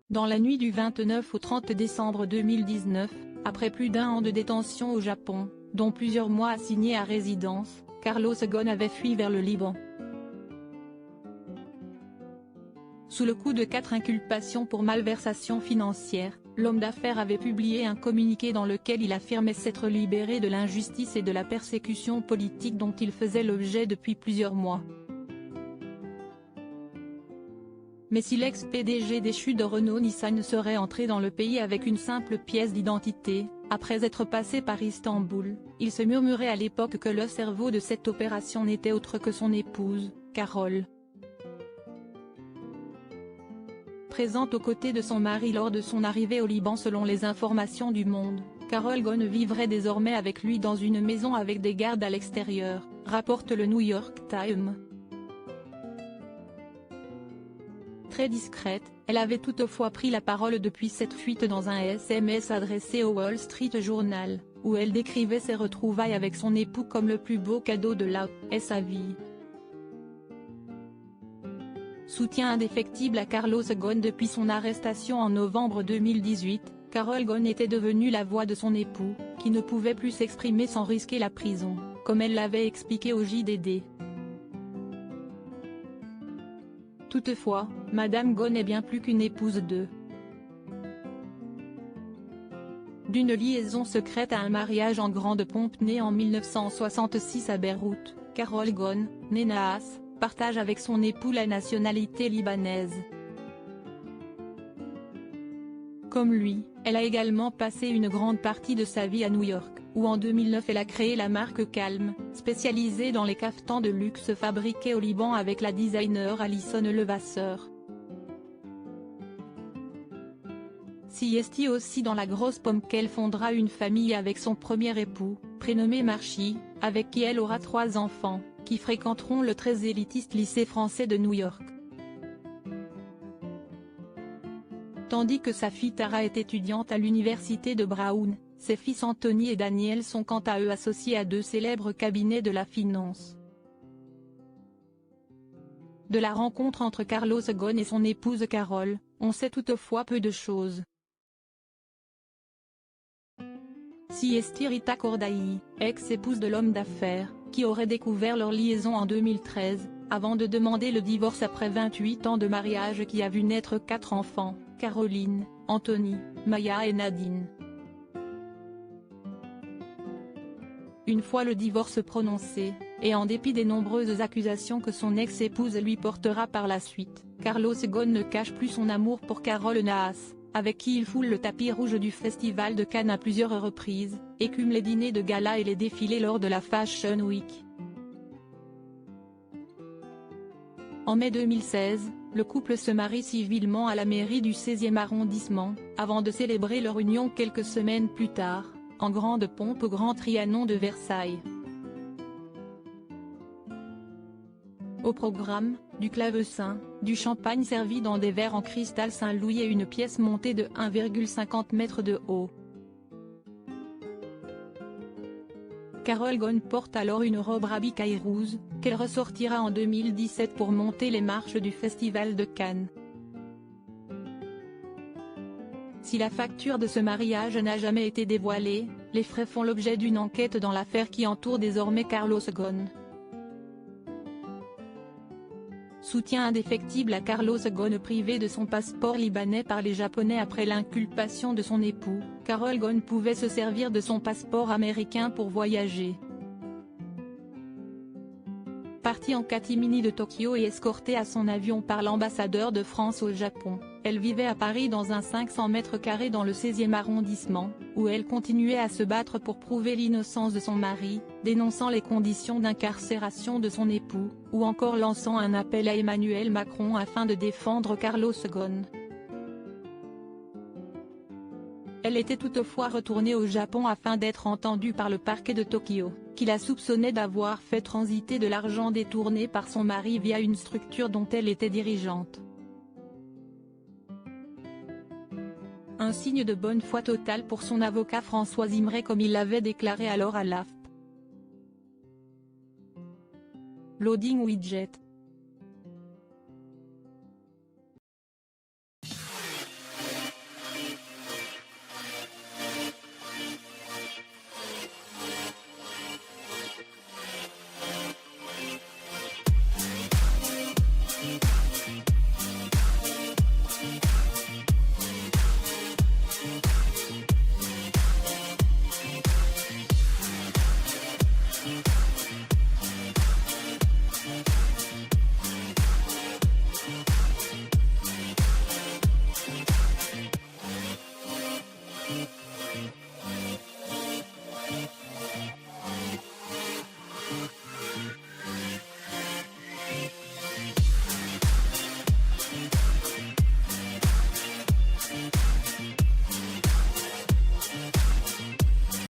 Dans la nuit du 29 au 30 décembre 2019, après plus d'un an de détention au Japon, dont plusieurs mois assignés à résidence, Carlos Ghosn avait fui vers le Liban. Sous le coup de 4 inculpations pour malversation financière, l'homme d'affaires avait publié un communiqué dans lequel il affirmait s'être libéré de l'injustice et de la persécution politique dont il faisait l'objet depuis plusieurs mois. Mais si l'ex-PDG déchu de Renault-Nissan serait entré dans le pays avec une simple pièce d'identité, après être passé par Istanbul, il se murmurait à l'époque que le cerveau de cette opération n'était autre que son épouse, Carole. Présente aux côtés de son mari lors de son arrivée au Liban selon les informations du Monde, Carole Ghosn vivrait désormais avec lui dans une maison avec des gardes à l'extérieur, rapporte le New York Times. Très discrète, elle avait toutefois pris la parole depuis cette fuite dans un SMS adressé au Wall Street Journal, où elle décrivait ses retrouvailles avec son époux comme le plus beau cadeau de sa vie. Soutien indéfectible à Carlos Ghosn depuis son arrestation en novembre 2018, Carole Ghosn était devenue la voix de son époux, qui ne pouvait plus s'exprimer sans risquer la prison, comme elle l'avait expliqué au JDD. Toutefois, Madame Ghosn est bien plus qu'une épouse d'une liaison secrète à un mariage en grande pompe né en 1966 à Beyrouth. Carole Ghosn, née Nahas, partage avec son époux la nationalité libanaise. Comme lui, elle a également passé une grande partie de sa vie à New York, où en 2009 elle a créé la marque Calm, spécialisée dans les caftans de luxe fabriqués au Liban avec la designer Alison Levasseur. S'y est aussi dans la grosse pomme qu'elle fondera une famille avec son premier époux, prénommé Marchi, avec qui elle aura 3 enfants, qui fréquenteront le très élitiste lycée français de New York. Tandis que sa fille Tara est étudiante à l'université de Brown, ses fils Anthony et Daniel sont quant à eux associés à 2 célèbres cabinets de la finance. De la rencontre entre Carlos Ghosn et son épouse Carole, on sait toutefois peu de choses. Si est Rita Cordayi, ex-épouse de l'homme d'affaires, qui aurait découvert leur liaison en 2013, avant de demander le divorce après 28 ans de mariage qui a vu naître 4 enfants, Caroline, Anthony, Maya et Nadine. Une fois le divorce prononcé, et en dépit des nombreuses accusations que son ex-épouse lui portera par la suite, Carlos Ghosn ne cache plus son amour pour Carole Nahas, avec qui il foule le tapis rouge du Festival de Cannes à plusieurs reprises, écume les dîners de gala et les défilés lors de la Fashion Week. En mai 2016, le couple se marie civilement à la mairie du 16e arrondissement, avant de célébrer leur union quelques semaines plus tard, en grande pompe au Grand Trianon de Versailles. Au programme, du clavecin, du champagne servi dans des verres en cristal Saint-Louis et une pièce montée de 1,50 m de haut. Carole Ghosn porte alors une robe rabicaille rouge, qu'elle ressortira en 2017 pour monter les marches du Festival de Cannes. Si la facture de ce mariage n'a jamais été dévoilée, les frais font l'objet d'une enquête dans l'affaire qui entoure désormais Carlos Ghosn. Soutien indéfectible à Carlos Ghosn privé de son passeport libanais par les Japonais après l'inculpation de son époux, Carole Ghosn pouvait se servir de son passeport américain pour voyager. Partie en catimini de Tokyo et escortée à son avion par l'ambassadeur de France au Japon, elle vivait à Paris dans un 500 m² dans le 16e arrondissement, où elle continuait à se battre pour prouver l'innocence de son mari, dénonçant les conditions d'incarcération de son époux, ou encore lançant un appel à Emmanuel Macron afin de défendre Carlos Ghosn. Elle était toutefois retournée au Japon afin d'être entendue par le parquet de Tokyo, qui la soupçonnait d'avoir fait transiter de l'argent détourné par son mari via une structure dont elle était dirigeante. Un signe de bonne foi totale pour son avocat François Imray comme il l'avait déclaré alors à l'AFP. Loading Widget.